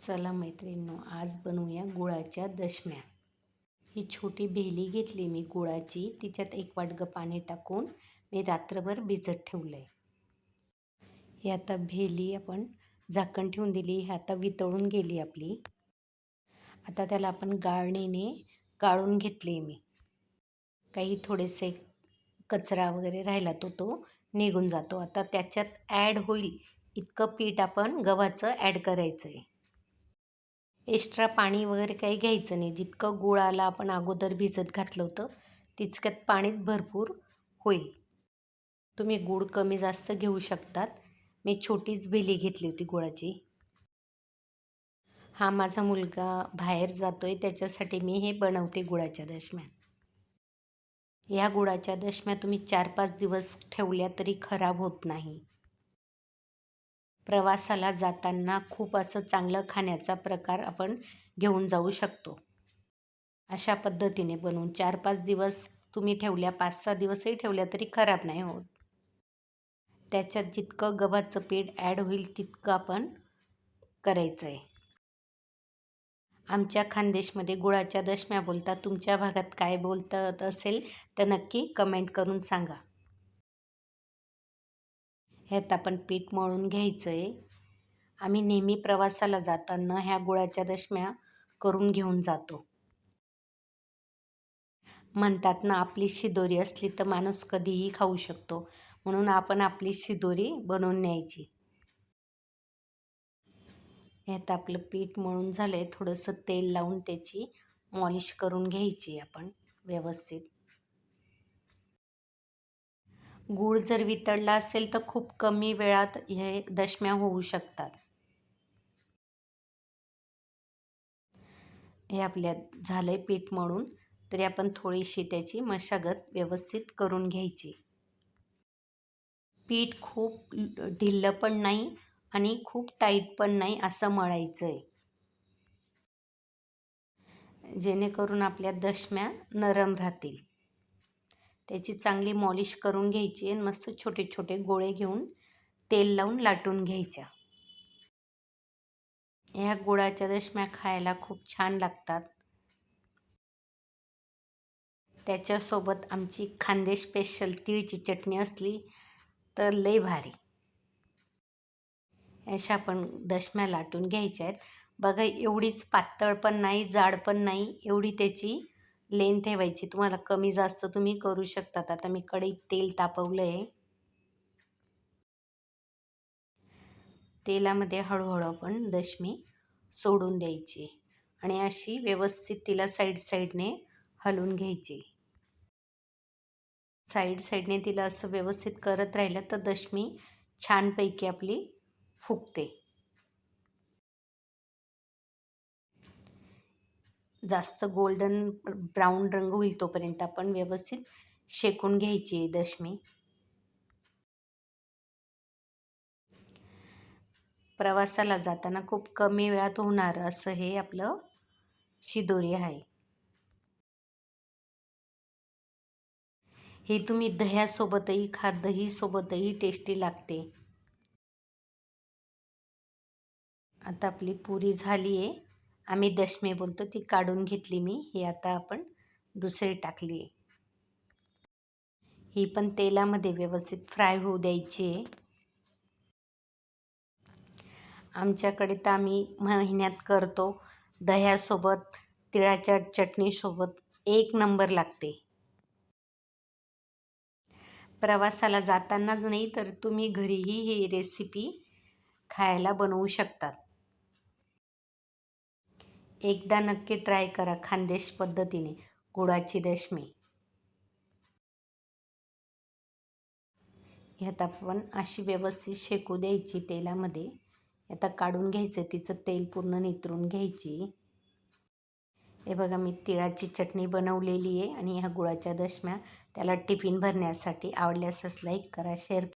चला मैत्रिणींनो, आज बनवूया गुळाच्या दशम्या. ही छोटी भेली घेतली मी गुळाची. तिच्यात 1 वाटगं पाणी टाकून मी रात्रभर भिजत ठेवलं आहे. ही आता भेली आपण झाकण ठेवून दिली. ही आता वितळून गेली आपली. आता त्याला आपण गाळणीने गाळून घेतली मी. काही थोडेसे कचरा वगैरे राहिला तो निघून जातो. आता त्याच्यात ॲड होईल इतकं पीठ आपण गव्हाचं ॲड करायचं आहे. एक्स्ट्रा पाणी वगैरे काही घ्यायचं नाही. जितकं गुळाला आपण अगोदर भिजत घातलं होतं तितक्यात पाणीच भरपूर होईल. तुम्ही गूळ कमी जास्त घेऊ शकतात. मी छोटीच भेली घेतली होती गुळाची. हा माझा मुलगा बाहेर जातोय त्याच्यासाठी मी हे बनवते गुळाच्या दशम्या. या गुळाच्या दशम्या तुम्ही 4-5 दिवस ठेवल्या तरी खराब होत नाही. प्रवासाला जाताना खूप असं चांगलं खाण्याचा प्रकार आपण घेऊन जाऊ शकतो. अशा पद्धतीने बनवून 4-5 दिवस तुम्ही ठेवल्या, 5-6 दिवसही ठेवल्या तरी खराब नाही होत. त्याच्यात जितकं गव्हाचं पीठ ॲड होईल तितकं आपण करायचं आहे. आमच्या खानदेशमध्ये गुळाच्या दशम्या बोलतात. तुमच्या भागात काय बोलतात असेल तर नक्की कमेंट करून सांगा. ह्यात आपण पीठ मळून घ्यायचं आहे. आम्ही नेहमी प्रवासाला जाताना ह्या गुळाच्या दशम्या करून घेऊन जातो. म्हणतात ना, आपली शिदोरी असली तर माणूस कधीही खाऊ शकतो. म्हणून आपण आपली शिदोरी बनवून न्यायची. ह्यात आपलं पीठ मळून झालं आहे. थोडंसं तेल लावून त्याची मॉलिश करून घ्यायची आपण व्यवस्थित. गूळ जर वितळला असेल तर खूप कमी वेळात हे दशम्या होऊ शकतात. हे आपल्या झालंय पीठ मळून, तरी आपण थोडीशी त्याची मशागत व्यवस्थित करून घ्यायची. पीठ खूप ढिल्लं पण नाही आणि खूप टाईट पण नाही असं मळायचं आहे. जेणेकरून आपल्या दशम्या नरम राहतील. त्याची चांगली मॉलिश करून घ्यायची आणि मस्त छोटे छोटे गोळे घेऊन तेल लावून लाटून घ्यायच्या. ह्या गुळाच्या दशम्या खायला खूप छान लागतात. त्याच्यासोबत आमची खानदेश स्पेशल तिळची चटणी असली तर लय भारी. अशा आपण दशम्या लाटून घ्यायच्या आहेत. बघा, एवढीच पातळ पण नाही, जाड पण नाही, एवढी त्याची लेंथ ठेवायची. तुम्हाला कमी जास्त तुम्ही करू शकतात. आता मी कढईत तेल तापवलं आहे. तेलामध्ये हळूहळू आपण दशमी सोडून द्यायची आणि अशी व्यवस्थित तिला साईडने हलवून घ्यायची. साईडने तिला असं व्यवस्थित करत राहिलं तर दशमी छानपैकी आपली फुगते. जास्त गोल्डन ब्राऊन रंग होईल तोपर्यंत आपण व्यवस्थित शेकून घ्यायची दशमी. प्रवासाला जाताना खूप कमी वेळात होणारं असं हे आपलं शिदोरी आहे. हे तुम्ही दह्यासोबतही खा, दहीसोबतही टेस्टी लागते. आता आपली पुरी झाली आहे. आम्ही दशमी बोलतो, ती काढून घेतली मी. ही आता आपण दुसरी टाकली आहे. ही पण तेलामध्ये व्यवस्थित फ्राय होऊ द्यायची आहे. आमच्याकडे तर आम्ही महिन्यात करतो. दह्यासोबत, तिळाच्या चटणीसोबत 1 नंबर लागते. प्रवासाला जातानाच नाही तर तुम्ही घरीही ही रेसिपी खायला बनवू शकतात. एकदा नक्की ट्राय करा खानदेश पद्धतीने गुळाची दशमी. ह्यात आपण अशी व्यवस्थित शेकू द्यायची तेलामध्ये. आता काढून घ्यायचं, तिचं तेल पूर्ण नितरून घ्यायची. हे बघा, मी तिळाची चटणी बनवलेली आहे आणि ह्या गुळाच्या दशम्या त्याला टिफिन भरण्यासाठी. आवडल्यास लाईक करा, शेअर